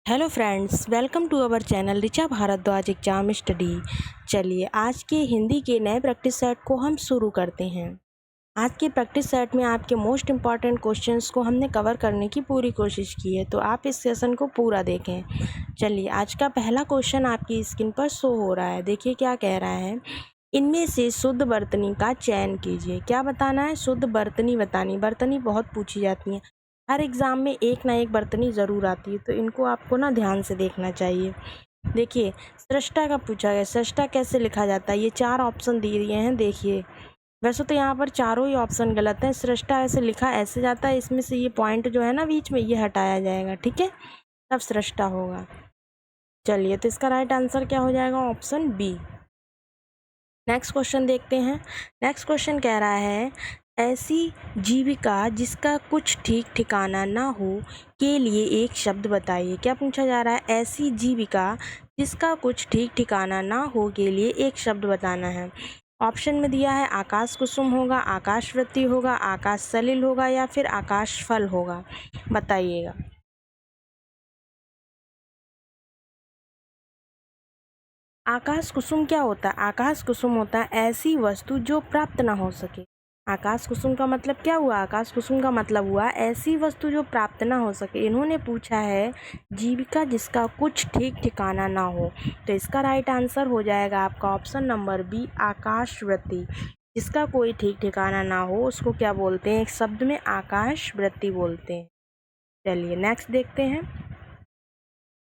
Hello friends, welcome to our channel Richa Bhardwaj exam study. चलिए आज के हिंदी के नए प्रैक्टिस सेट को हम शुरू करते हैं। आज के प्रैक्टिस सेट में आपके मोस्ट इम्पॉर्टेंट क्वेश्चंस को हमने कवर करने की पूरी कोशिश की है, तो आप इस सेशन को पूरा देखें। चलिए आज का पहला क्वेश्चन आपकी स्क्रीन पर शो हो रहा है। देखिए क्या कह रहा है, इनमें से शुद्ध वर्तनी का चयन कीजिए। क्या बताना है? शुद्ध वर्तनी बतानी। वर्तनी बहुत पूछी जाती है, हर एग्ज़ाम में एक ना एक वर्तनी ज़रूर आती है, तो इनको आपको ना ध्यान से देखना चाहिए। देखिए सृष्टा का पूछा गया, सृष्टा कैसे लिखा जाता है? ये चार ऑप्शन दिए गए हैं। देखिए वैसे तो यहाँ पर चारों ही ऑप्शन गलत हैं। सृष्टा ऐसे लिखा ऐसे जाता है, इसमें से ये पॉइंट जो है ना बीच में, ये हटाया जाएगा, ठीक है, तब सृष्टा होगा। चलिए तो इसका राइट आंसर क्या हो जाएगा? Option B. नेक्स्ट क्वेश्चन देखते हैं। नेक्स्ट क्वेश्चन कह रहा है, ऐसी जीविका जिसका कुछ ठीक ठिकाना ना हो के लिए एक शब्द बताइए। क्या पूछा जा रहा है? ऐसी जीविका जिसका कुछ ठीक ठिकाना ना हो के लिए एक शब्द बताना है। ऑप्शन में दिया है आकाश कुसुम होगा, आकाश वृत्ति होगा, आकाश सलिल होगा या फिर आकाश फल होगा। बताइएगा। आकाश कुसुम क्या होता है? आकाश कुसुम होता है ऐसी वस्तु जो प्राप्त ना हो सके। आकाश कुसुम का मतलब क्या हुआ? आकाश कुसुम का मतलब हुआ ऐसी वस्तु जो प्राप्त ना हो सके। इन्होंने पूछा है जीविका जिसका कुछ ठीक ठिकाना ना हो, तो इसका राइट आंसर हो जाएगा आपका ऑप्शन नंबर बी, आकाश वृत्ति। जिसका कोई ठीक ठिकाना ना हो उसको क्या बोलते हैं? एक शब्द में आकाश वृत्ति बोलते हैं। चलिए नेक्स्ट देखते हैं।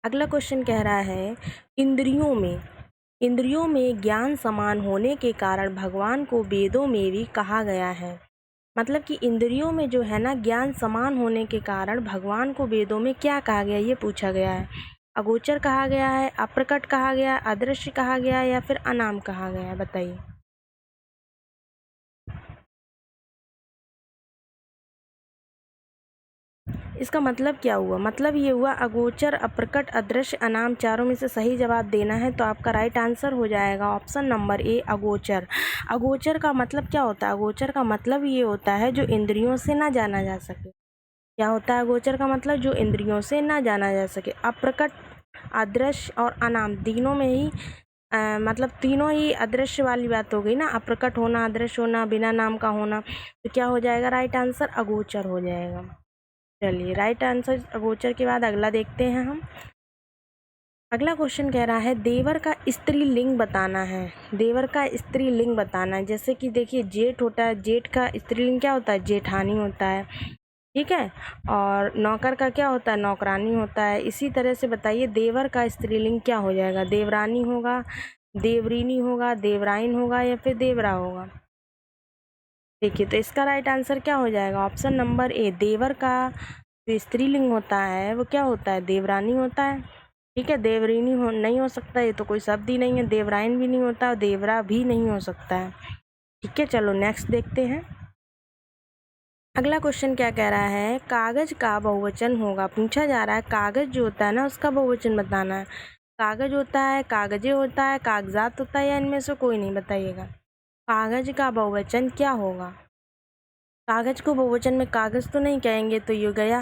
अगला क्वेश्चन कह रहा है, इंद्रियों में ज्ञान समान होने के कारण भगवान को वेदों में भी कहा गया है। मतलब कि इंद्रियों में जो है ना ज्ञान समान होने के कारण भगवान को वेदों में क्या कहा गया, ये पूछा गया है। अगोचर कहा गया है, अप्रकट कहा गया, अदृश्य कहा गया या फिर अनाम कहा गया है। बताइए। इसका मतलब क्या हुआ? मतलब ये हुआ अगोचर, अप्रकट, अदृश्य, अनाम, चारों में से सही जवाब देना है, तो आपका राइट आंसर हो जाएगा ऑप्शन नंबर ए, अगोचर। अगोचर का मतलब क्या होता है? अगोचर का मतलब ये होता है जो इंद्रियों से ना जाना जा सके। क्या होता है अगोचर का मतलब? जो इंद्रियों से ना जाना जा सके। अप्रकट, अदृश्य और अनाम तीनों में ही मतलब तीनों ही अदृश्य वाली बात हो गई ना, अप्रकट होना, अदृश्य होना, बिना नाम का होना, तो क्या हो जाएगा राइट आंसर? अगोचर हो जाएगा। चलिए राइट आंसर अगोचर के बाद अगला देखते हैं हम। अगला क्वेश्चन कह रहा है, देवर का स्त्रीलिंग बताना है। देवर का स्त्रीलिंग बताना है। जैसे कि देखिए जेठ होता है, जेठ का स्त्रीलिंग क्या होता है? जेठानी होता है, ठीक है। और नौकर का क्या होता है? नौकरानी होता है। इसी तरह से बताइए देवर का स्त्रीलिंग क्या हो जाएगा? देवरानी होगा, देवरीनी होगा, देवराइन होगा या फिर देवरा होगा। देखिए तो इसका राइट आंसर क्या हो जाएगा? ऑप्शन नंबर ए, देवर का जो स्त्रीलिंग होता है वो क्या होता है? देवरानी होता है, ठीक है। देवरीनी नहीं हो सकता, ये तो कोई शब्द ही नहीं है। देवराइन भी नहीं होता और देवरा भी नहीं हो सकता है, ठीक है। चलो नेक्स्ट देखते हैं। अगला क्वेश्चन क्या कह रहा है, कागज का बहुवचन होगा। पूछा जा रहा है कागज जो होता है ना उसका बहुवचन बताना है। कागज होता है, कागजे होता है, कागजात होता है या इनमें से कोई नहीं? बताइएगा। कागज का बहुवचन क्या होगा? कागज को बहुवचन में कागज तो नहीं कहेंगे, तो ये गया।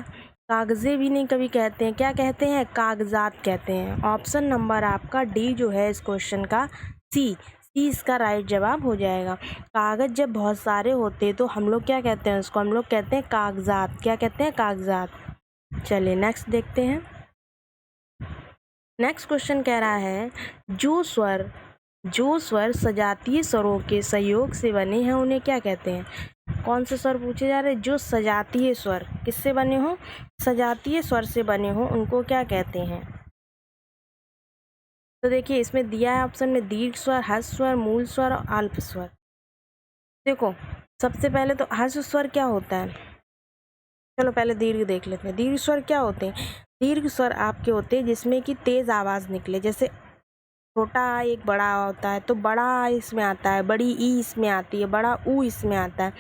कागजे भी नहीं कभी कहते हैं, क्या कहते हैं? कागजात कहते हैं। ऑप्शन नंबर आपका डी जो है इस क्वेश्चन का, सी इसका राइट जवाब हो जाएगा। कागज जब बहुत सारे होते तो हम लोग क्या कहते हैं उसको? हम लोग कहते हैं कागजात। क्या कहते हैं? कागजात। चलिए नेक्स्ट देखते हैं। नेक्स्ट क्वेश्चन कह रहा है, जो स्वर सजातीय स्वरों के सहयोग से बने हैं उन्हें क्या कहते हैं? कौन से स्वर पूछे जा रहे हैं? जो सजातीय स्वर किससे बने हो? सजातीय स्वर से बने हो, उनको क्या कहते हैं? तो देखिए इसमें दिया है ऑप्शन में दीर्घ स्वर, ह्रस्व स्वर, मूल स्वर और अल्प स्वर। देखो सबसे पहले तो ह्रस्व स्वर क्या होता है? चलो पहले दीर्घ देख लेते हैं। दीर्घ स्वर क्या होते हैं? दीर्घ स्वर आपके होते हैं जिसमें कि तेज आवाज़ निकले। जैसे छोटा आ एक बड़ा होता है तो बड़ा आ इसमें आता है, बड़ी ई इसमें आती है, बड़ा ऊ इसमें आता है,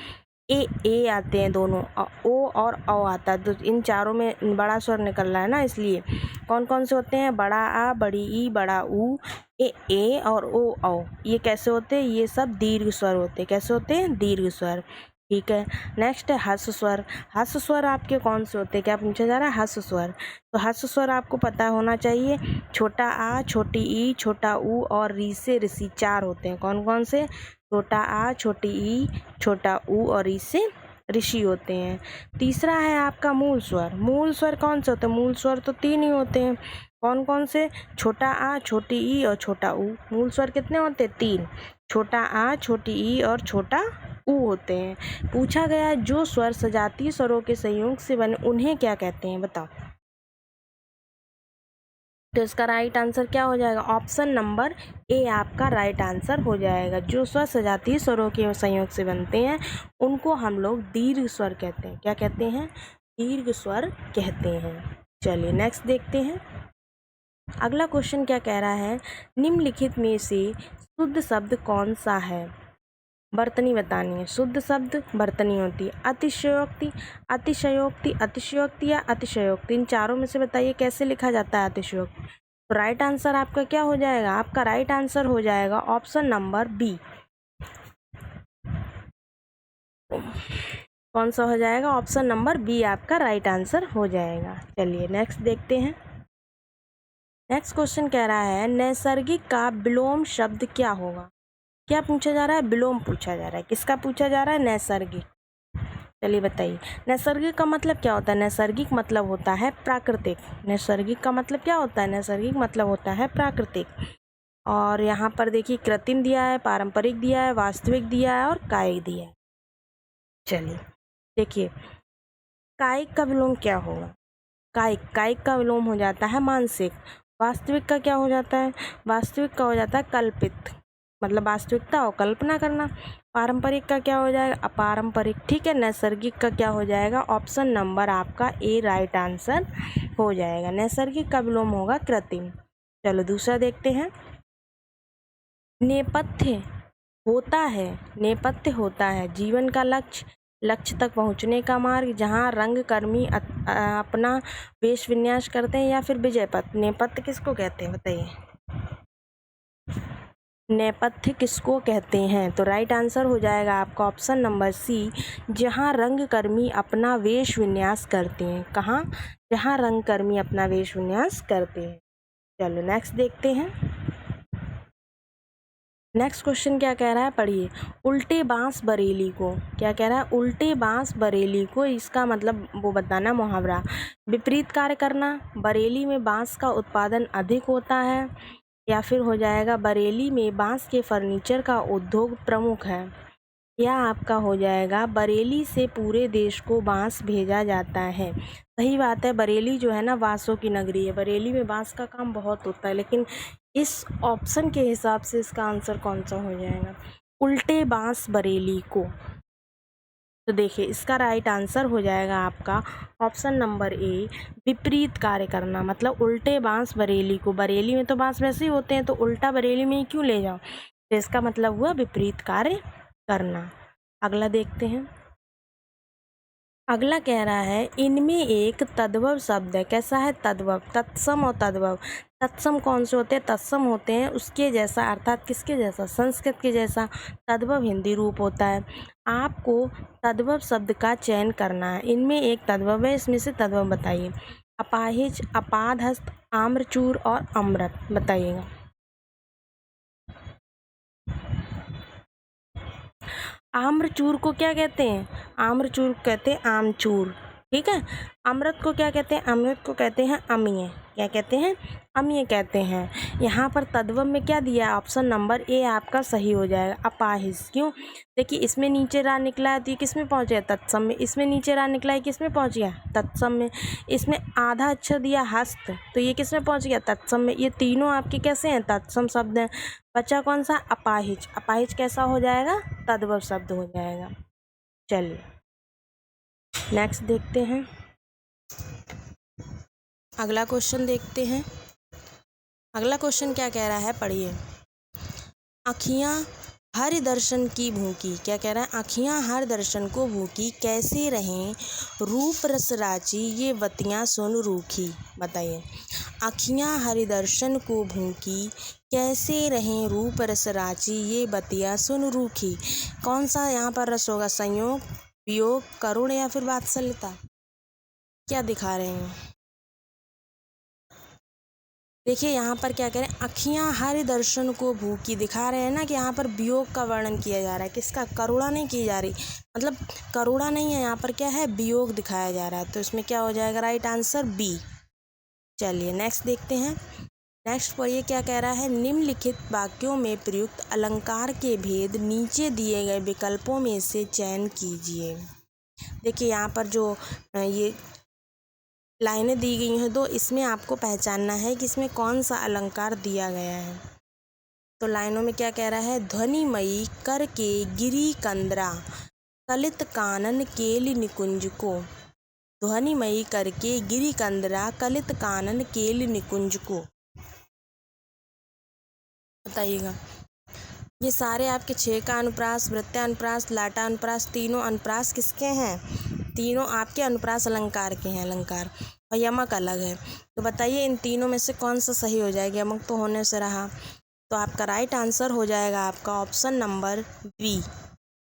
ए आते हैं दोनों, ओ और औ आता है। तो इन चारों में बड़ा स्वर निकल रहा है ना, इसलिए कौन कौन से होते हैं? बड़ा आ, बड़ी ई, बड़ा ऊ, ए और ओ औ। ये कैसे होते हैं? ये सब दीर्घ स्वर होते हैं। कैसे होते हैं? दीर्घ स्वर। ठीक है। नेक्स्ट है हस्व स्वर। हस्व स्वर आपके कौन से होते हैं, क्या पूछा जा रहा है, हस्व स्वर। तो हस्व स्वर आपको पता होना चाहिए, छोटा आ, छोटी ई, छोटा ऊ और री से ऋषि, 4 होते हैं। कौन कौन से, छोटा आ, छोटी ई, छोटा ऊ और री से ऋषि होते हैं। तीसरा है आपका मूल स्वर। मूल स्वर कौन से होते हैं, मूल स्वर तो 3 ही होते हैं। कौन कौन से, छोटा आ, छोटी ई और छोटा ऊ। मूल स्वर कितने होते हैं, 3, छोटा आ, छोटी ई और छोटा ऊ होते हैं। पूछा गया जो स्वर सजातीय स्वरों के संयोग से बने उन्हें क्या कहते हैं, बताओ। तो इसका राइट आंसर क्या हो जाएगा, ऑप्शन नंबर ए आपका राइट आंसर हो जाएगा। जो स्वर सजातीय स्वरों के संयोग से बनते हैं उनको हम लोग दीर्घ स्वर कहते हैं। क्या कहते हैं, दीर्घ स्वर कहते हैं। चलिए नेक्स्ट देखते हैं। अगला क्वेश्चन क्या कह रहा है, निम्नलिखित में से शुद्ध शब्द कौन सा है। वर्तनी बतानी है। शुद्ध शब्द वर्तनी होती है। अतिशयोक्ति, अतिशयोक्ति, अतिशयोक्ति या अतिशयोक्ति, इन चारों में से बताइए कैसे लिखा जाता है अतिशयोक्ति। तो राइट आंसर आपका क्या हो जाएगा, आपका राइट आंसर हो जाएगा ऑप्शन नंबर बी। कौन सा हो जाएगा, ऑप्शन नंबर बी आपका राइट आंसर हो जाएगा। चलिए नेक्स्ट देखते हैं। नेक्स्ट क्वेश्चन कह रहा है नैसर्गिक का विलोम शब्द क्या होगा। क्या पूछा जा रहा है, विलोम पूछा जा रहा है। किसका पूछा जा रहा है, नैसर्गिक। चलिए बताइए, नैसर्गिक का मतलब क्या होता है। नैसर्गिक मतलब होता है प्राकृतिक। नैसर्गिक का मतलब क्या होता है, नैसर्गिक मतलब होता है प्राकृतिक। और यहाँ पर देखिए कृत्रिम दिया है, पारंपरिक दिया है, वास्तविक दिया है और कायिक दिया है। चलिए देखिए, कायिक का विलोम क्या होगा, कायिक का विलोम हो जाता है मानसिक। वास्तविक का क्या हो जाता है, वास्तविक का हो जाता है कल्पित, मतलब वास्तविकता और कल्पना करना। पारंपरिक का क्या हो जाएगा, अपारंपरिक। ठीक है, नैसर्गिक का क्या हो जाएगा, ऑप्शन नंबर आपका ए राइट आंसर हो जाएगा। नैसर्गिक का विलोम होगा कृत्रिम। चलो दूसरा देखते हैं। नेपथ्य होता है, नेपथ्य होता है जीवन का लक्ष्य, लक्ष्य तक पहुंचने का मार्ग, जहां रंगकर्मी अपना वेश विन्यास करते हैं, या फिर विजय पथ। नेपथ्य किसको कहते हैं बताइए, नेपथ्य किसको कहते हैं। तो राइट आंसर हो जाएगा आपका ऑप्शन नंबर सी, जहां रंगकर्मी अपना वेश विन्यास करते हैं। कहाँ, जहां रंगकर्मी अपना वेश विन्यास करते हैं। चलो नेक्स्ट देखते हैं। नेक्स्ट क्वेश्चन क्या कह रहा है, पढ़िए। उल्टे बांस बरेली को, क्या कह रहा है, उल्टे बांस बरेली को, इसका मतलब वो बताना मुहावरा। विपरीत कार्य करना, बरेली में बांस का उत्पादन अधिक होता है, या फिर हो जाएगा बरेली में बांस के फर्नीचर का उद्योग प्रमुख है, या आपका हो जाएगा बरेली से पूरे देश को बांस भेजा जाता है। सही बात है, बरेली जो है ना बांसों की नगरी है, बरेली में बांस का काम बहुत होता है। लेकिन इस ऑप्शन के हिसाब से इसका आंसर कौन सा हो जाएगा, उल्टे बांस बरेली को। तो देखिए इसका राइट आंसर हो जाएगा आपका ऑप्शन नंबर ए, विपरीत कार्य करना। मतलब उल्टे बांस बरेली को, बरेली में तो बांस वैसे ही होते हैं, तो उल्टा बरेली में ही क्यों ले जाओ। तो इसका मतलब हुआ विपरीत कार्य करना। अगला देखते हैं। अगला कह रहा है इनमें एक तद्भव शब्द है। कैसा है, तद्भव, तत्सम और तद्भव। तत्सम कौन से होते हैं, तत्सम होते हैं उसके जैसा, अर्थात किसके जैसा, संस्कृत के जैसा। तद्भव हिंदी रूप होता है। आपको तद्भव शब्द का चयन करना है। इनमें एक तद्भव है, इसमें से तद्भव बताइए। अपाहिज, अपादहस्त, आम्रचूर और अमृत, बताइएगा। आम्रचूर को क्या कहते हैं, आम्रचूर कहते हैं आमचूर। ठीक है, अमृत को क्या कहते हैं, अमृत को कहते हैं अमीय। क्या कहते हैं, अमीय कहते हैं। यहाँ पर तद्भव में क्या दिया है, ऑप्शन नंबर ए आपका सही हो जाएगा, अपाहिज। क्यों, देखिए इसमें नीचे रा निकला है तो ये किस में पहुँच गया, तत्सम में। इसमें नीचे रा निकला है, किस में पहुँच गया, तत्सम में। इसमें आधा अक्षर दिया हस्त, तो ये किस में पहुँच गया, तत्सम में। ये तीनों आपके कैसे हैं, तत्सम शब्द हैं। बचा कौन सा, अपाहिज। अपाहिज कैसा हो जाएगा, तद्भव शब्द हो जाएगा। चलिए नेक्स्ट देखते हैं। अगला क्वेश्चन देखते हैं। अगला क्वेश्चन क्या कह रहा है, पढ़िए। आँखियाँ हर दर्शन की भूखी, क्या कह रहा है, आँखियाँ हर दर्शन को भूखी, कैसे रहें रूप रस राची ये बतियाँ सुन रूखी, बताइए। अखियाँ हरिदर्शन को भूखी, कैसे रहें रूप रस राची, ये बतिया सुन रूखी। कौन सा यहाँ पर रस होगा? संयोग, वियोग, करुण या फिर वात्सल्यता? क्या दिखा रहे हैं? देखिए यहाँ पर क्या करें, अखियाँ हरि दर्शन को भूखी दिखा रहे हैं ना कि यहाँ पर वियोग का वर्णन किया जा रहा है। किसका? करुणा नहीं की जा रही, मतलब करुणा नहीं है यहाँ पर, क्या है? वियोग दिखाया जा रहा है। तो इसमें क्या हो जाएगा? Right answer B. चलिए नेक्स्ट देखते हैं। नेक्स्ट पढ़िए क्या कह रहा है। निम्नलिखित वाक्यों में प्रयुक्त अलंकार के भेद नीचे दिए गए विकल्पों में से चयन कीजिए। देखिए यहाँ पर जो ये लाइनें दी गई हैं दो, इसमें आपको पहचानना है कि इसमें कौन सा अलंकार दिया गया है। तो लाइनों में क्या कह रहा है? ध्वनिमयी कर के गिरी कंदरा, कलित कानन केलि निकुंज को। ध्वनिमयी करके गिरी कंदरा, कलित कानन केलि निकुंज को। बताइएगा। ये सारे आपके 6 का अनुप्रास, वृत्तानुप्रास, लाटा अनुप्रास, तीनों अनुप्रास किसके हैं? तीनों आपके अनुप्रास अलंकार के हैं, अलंकार, और यमक अलग है। तो बताइए इन तीनों में से कौन सा सही हो जाएगा? यमक तो होने से रहा, तो आपका राइट आंसर हो जाएगा आपका ऑप्शन नंबर बी,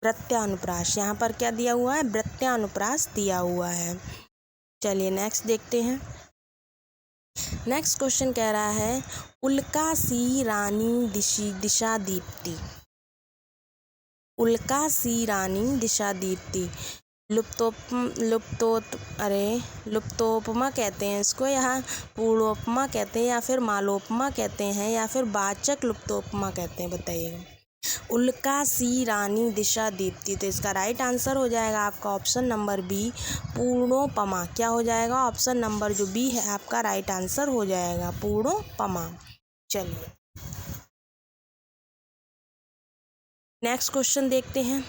वृत्तानुप्रास। यहाँ पर क्या दिया हुआ है? वृत्तानुप्रास दिया हुआ है। चलिए नेक्स्ट देखते हैं। नेक्स्ट क्वेश्चन कह रहा है, उल्का सी रानी दिशा दीप्ति। उल्का सी रानी दिशा दीप्ति, लुप्तोपमा कहते हैं इसको, या पूर्णोपमा कहते हैं, या फिर मालोपमा कहते हैं, या फिर वाचक लुप्तोपमा कहते हैं। बताइएगा। उल्का सी रानी दिशा दीप्ति, तो इसका राइट आंसर हो जाएगा आपका ऑप्शन नंबर बी, पूर्णोपमा। क्या हो जाएगा? ऑप्शन नंबर जो बी है आपका राइट आंसर हो जाएगा, पूर्णोपमा। चलिए नेक्स्ट क्वेश्चन देखते हैं।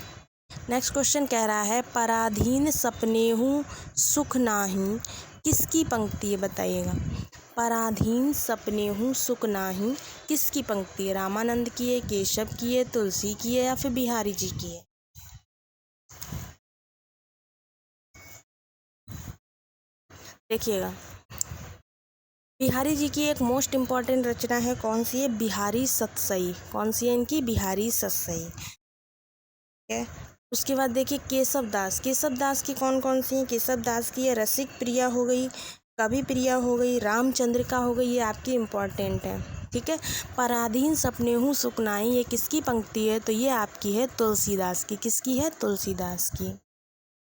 नेक्स्ट क्वेश्चन कह रहा है, पराधीन सपनेहु सुख नाही, किसकी पंक्ति है? बताइएगा। पराधीन सपनेहु सुख नाही, किसकी पंक्ति है? रामानंद की है, केशव की है, तुलसी की है, या फिर बिहारी जी की है? देखिएगा, बिहारी जी की एक मोस्ट इम्पॉर्टेंट रचना है, कौन सी है? बिहारी सतसई। कौन सी है इनकी? बिहारी सतसई। ठीक है। उसके बाद देखिए केशव दास। केशव दास की कौन कौन सी हैं? केशव दास की है रसिक प्रिया हो गई, कवि प्रिया हो गई, रामचंद्रिका हो गई, ये आपकी इम्पॉर्टेंट है। ठीक है। पराधीन सपनेहु सुख नाही, ये किसकी पंक्ति है? तो ये आपकी है तुलसीदास की। किसकी है? तुलसीदास की।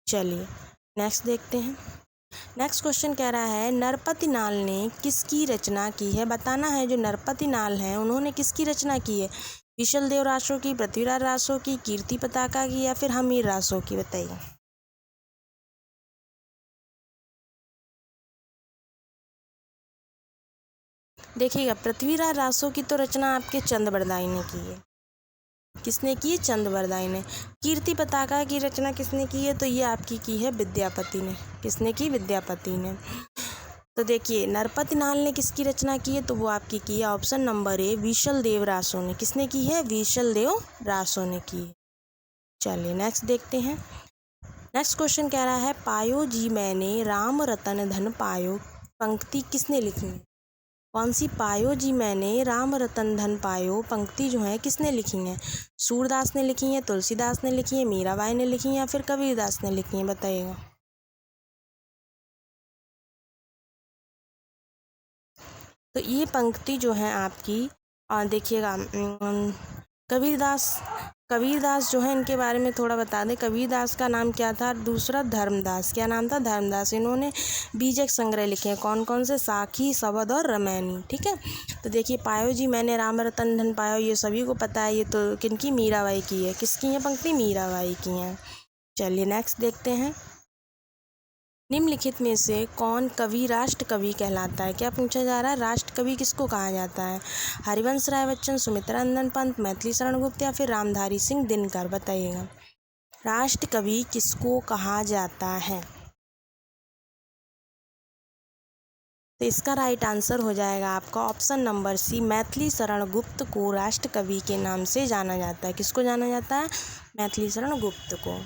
चलिए नेक्स्ट देखते हैं। नेक्स्ट क्वेश्चन कह रहा है, नरपति नाल ने किसकी रचना की है? बताना है जो नरपति नाल हैं उन्होंने किसकी रचना की है? विशल देव रासो की, पृथ्वीराज रासो की, कीर्ति पताका की, या फिर हमीर रासो की? बताइए। देखिएगा, पृथ्वीराज रासो की तो रचना आपके चंद्रबरदाई ने की है। किसने की है? चंद्रबरदाई ने। कीर्ति पताका की रचना किसने की है? तो ये आपकी की है विद्यापति ने। किसने की? विद्यापति ने। तो देखिए नरपति नाल ने किसकी रचना की है? तो वो आपकी की है ऑप्शन नंबर ए, विशल देव रासो ने। किसने की है? विशल देव रासो ने की है। चलिए नेक्स्ट देखते हैं। नेक्स्ट क्वेश्चन कह रहा है, पायो जी मैंने राम रतन धन पायो, पंक्ति किसने लिखी है? कौन सी? पायो जी मैंने राम रतन धन पायो, पंक्ति जो है किसने लिखी है? सूरदास ने लिखी है, तुलसीदास ने लिखी है, मीराबाई ने लिखी है, या फिर कबीरदास ने लिखी है? बताइएगा। तो ये पंक्ति जो है आपकी, देखिएगा, कबीरदास जो है इनके बारे में थोड़ा बता दें। कबीरदास का नाम क्या था? दूसरा धर्मदास। क्या नाम था? धर्मदास। इन्होंने बीजक संग्रह लिखे हैं। कौन कौन से? साखी, सबद और रामायणी। ठीक है। तो देखिए, पायो जी मैंने राम रतन धन पायो, ये सभी को पता है। ये तो किनकी? मीराबाई की है। किसकी है पंक्ति? मीराबाई की है। चलिए नेक्स्ट देखते हैं। निम्नलिखित में से कौन कवि राष्ट्र कवि कहलाता है? क्या पूछा जा रहा है? राष्ट्र कवि किसको कहा जाता है? हरिवंश राय बच्चन, सुमित्रा नंदन पंत, मैथिली शरण गुप्त, या फिर रामधारी सिंह दिनकर? बताइएगा। राष्ट्र कवि किसको कहा जाता है? तो इसका राइट आंसर हो जाएगा आपका option number C, Maithili Sharan Gupt को राष्ट्र कवि के नाम से जाना जाता है। किसको जाना जाता है? मैथिली शरण गुप्त को।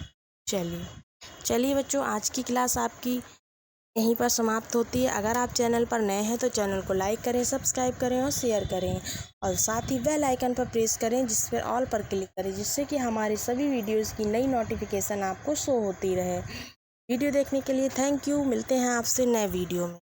चलिए बच्चों, आज की क्लास आपकी यहीं पर समाप्त होती है। अगर आप चैनल पर नए हैं तो चैनल को लाइक करें, सब्सक्राइब करें और शेयर करें और साथ ही बेल आइकन पर प्रेस करें जिस पर ऑल पर क्लिक करें, जिससे कि हमारी सभी वीडियोज़ की नई नोटिफिकेशन आपको शो होती रहे। वीडियो देखने के लिए थैंक यू। मिलते हैं आपसे नए वीडियो में।